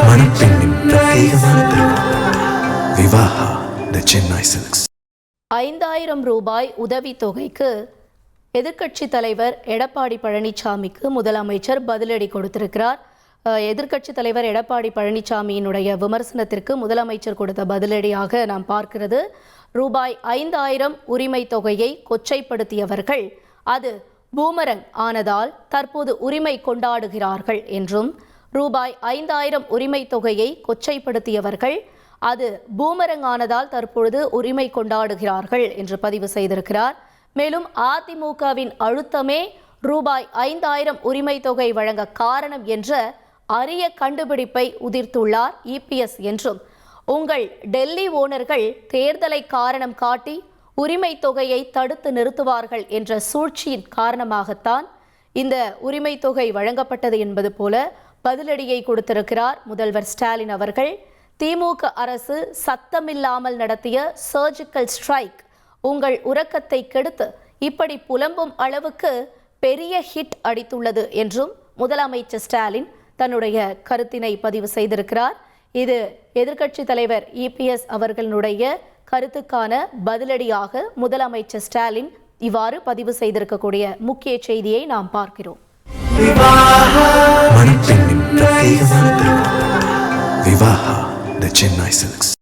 மணப்பெண்ணின் பிரத்யேகமான திருமணம் விவாஹா தி சென்னை சில்க்ஸ். 5000 ரூபாய் உதவித்தொகைக்கு எதிர்க்கட்சித் தலைவர் எடப்பாடி பழனிசாமிக்கு முதலமைச்சர் பதிலடி கொடுத்திருக்கிறார். எதிர்க்கட்சித் தலைவர் எடப்பாடி பழனிசாமியினுடைய விமர்சனத்திற்கு முதலமைச்சர் கொடுத்த பதிலடியாக நாம் பார்க்கிறது. ரூபாய் 5000 உரிமை தொகையை கொச்சைப்படுத்தியவர்கள் அது பூமரங் ஆனதால் தற்போது உரிமை கொண்டாடுகிறார்கள் என்றும், ரூபாய் 5000 உரிமை தொகையை கொச்சைப்படுத்தியவர்கள் அது பூமரங் ஆனதால் தற்பொழுது உரிமை கொண்டாடுகிறார்கள் என்று பதிவு செய்திருக்கிறார். மேலும் அதிமுகவின் அழுத்தமே ரூபாய் 5000 உரிமை தொகை வழங்க காரணம் என்ற அரிய கண்டுபிடிப்பை உதிர்த்துள்ளார் இபிஎஸ் என்றும், உங்கள் டெல்லி ஓனர்கள் தேர்தலை காரணம் காட்டி உரிமை தொகையை தடுத்து நிறுத்துவார்கள் என்ற சூழ்ச்சியின் காரணமாகத்தான் இந்த உரிமை தொகை வழங்கப்பட்டது என்பது போல பதிலடியை கொடுத்திருக்கிறார் முதல்வர் ஸ்டாலின் அவர்கள். திமுக அரசு சத்தமில்லாமல் நடத்திய சர்ஜிக்கல் ஸ்ட்ரைக் உங்கள் உறக்கத்தை கெடுத்து இப்படி புலம்பும் அளவுக்கு பெரிய ஹிட் அடித்துள்ளது என்றும் முதலமைச்சர் ஸ்டாலின் தன்னுடைய கருத்தினை பதிவு செய்திருக்கிறார். இது எதிர்க்கட்சி தலைவர் இபிஎஸ் அவர்களுடைய கருத்துக்கான பதிலடியாக முதலமைச்சர் ஸ்டாலின் இவ்வாறு பதிவு செய்திருக்கக்கூடிய முக்கிய செய்தியை நாம் பார்க்கிறோம். மணப்பெண்ணின் பிரத்யேகமான திருமணம் விவாஹா தி சென்னை சில்க்ஸ்.